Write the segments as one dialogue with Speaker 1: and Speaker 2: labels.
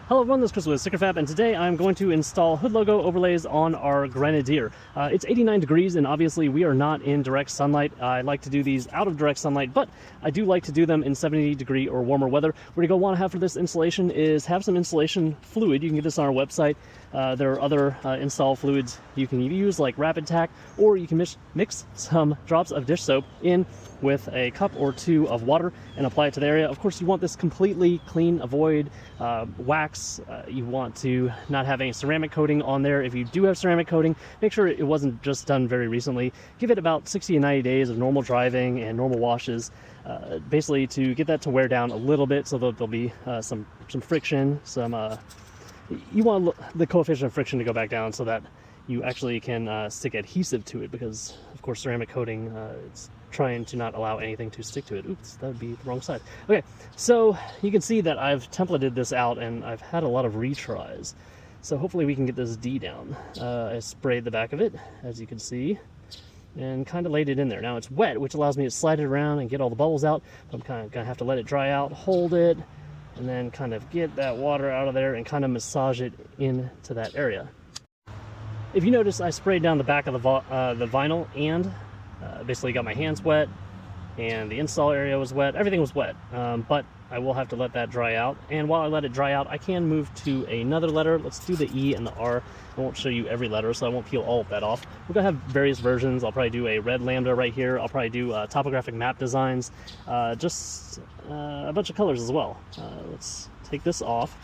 Speaker 1: Hello everyone, this is Chris with StickerFab, and today I'm going to install hood logo overlays on our Grenadier. It's 89 degrees, and obviously we are not in direct sunlight. I like to do these out of direct sunlight, but I do like to do them in 70 degree or warmer weather. What you're going to want to have for this installation is have some insulation fluid. You can get this on our website. There are other install fluids you can use, like Rapid Tack, or you can mix some drops of dish soap in with a cup or two of water and apply it to the area. Of course, you want this completely clean, avoid wax. You want to not have any ceramic coating on there. If you do have ceramic coating, make sure it wasn't just done very recently. Give it about 60 to 90 days of normal driving and normal washes, basically to get that to wear down a little bit, so that there'll be some friction, you want the coefficient of friction to go back down so that you actually can stick adhesive to it, because of course ceramic coating, it's trying to not allow anything to stick to it. Oops, that would be the wrong side. Okay, so you can see that I've templated this out and I've had a lot of retries. So hopefully we can get this D down. I sprayed the back of it, as you can see, and kind of laid it in there. Now it's wet, which allows me to slide it around and get all the bubbles out. I'm kind of gonna have to let it dry out, hold it, and then kind of get that water out of there and kind of massage it into that area. If you notice, I sprayed down the back of the vinyl, and basically got my hands wet, and the install area was wet. Everything was wet, but I will have to let that dry out. And while I let it dry out, I can move to another letter. Let's do the E and the R. I won't show you every letter, so I won't peel all of that off. We're gonna have various versions. I'll probably do a red Lambda right here. I'll probably do topographic map designs, just a bunch of colors as well. Let's take this off.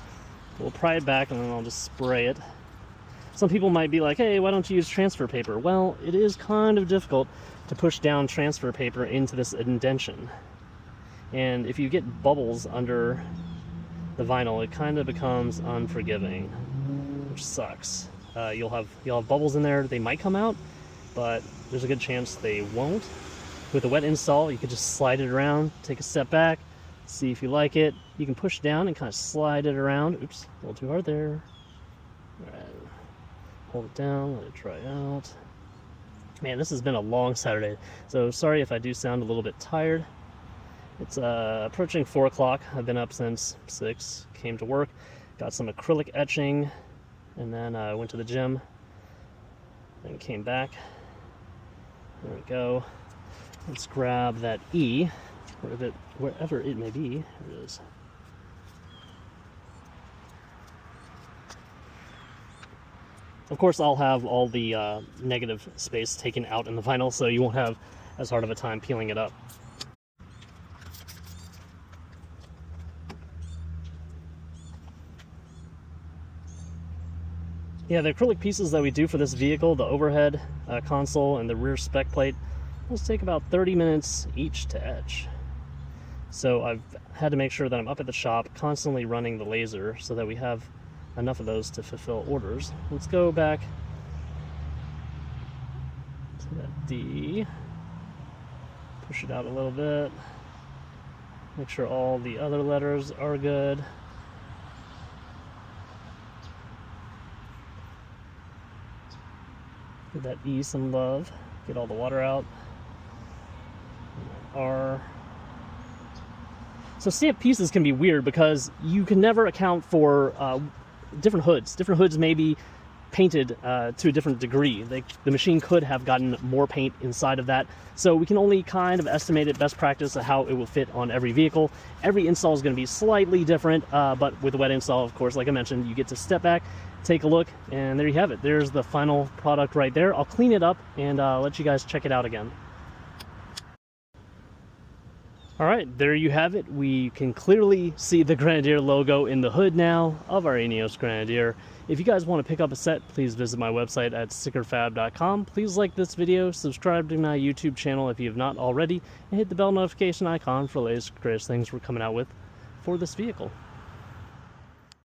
Speaker 1: We'll pry it back, and then I'll just spray it. Some people might be like, hey, why don't you use transfer paper? Well, it is kind of difficult to push down transfer paper into this indentation. And if you get bubbles under the vinyl, it kind of becomes unforgiving, which sucks. You'll have bubbles in there. They might come out, but there's a good chance they won't. With a wet install, you could just slide it around, take a step back, see if you like it. You can push down and kind of slide it around. Oops, a little too hard there. All right. Hold it down, let it dry out. Man, this has been a long Saturday, so sorry if I do sound a little bit tired. It's approaching 4 o'clock. I've been up since 6, came to work, got some acrylic etching, and then I went to the gym, then came back. There we go. Let's grab that E, wherever it may be. Here it is. Of course, I'll have all the negative space taken out in the vinyl, so you won't have as hard of a time peeling it up. Yeah, the acrylic pieces that we do for this vehicle, the overhead console and the rear spec plate, those take about 30 minutes each to etch. So I've had to make sure that I'm up at the shop, constantly running the laser, so that we have enough of those to fulfill orders. Let's go back to that D, push it out a little bit, make sure all the other letters are good. Give that E some love, get all the water out. R. So stamp pieces can be weird because you can never account for different hoods. Different hoods may be painted to a different degree. The machine could have gotten more paint inside of that. So we can only kind of estimate it best practice of how it will fit on every vehicle. Every install is going to be slightly different, but with a wet install, of course, like I mentioned, you get to step back, take a look, and there you have it. There's the final product right there. I'll clean it up and let you guys check it out again. All right, there you have it. We can clearly see the Grenadier logo in the hood now of our INEOS Grenadier. If you guys want to pick up a set, please visit my website at StickerFab.com. Please like this video, subscribe to my YouTube channel if you have not already, and hit the bell notification icon for the latest greatest things we're coming out with for this vehicle.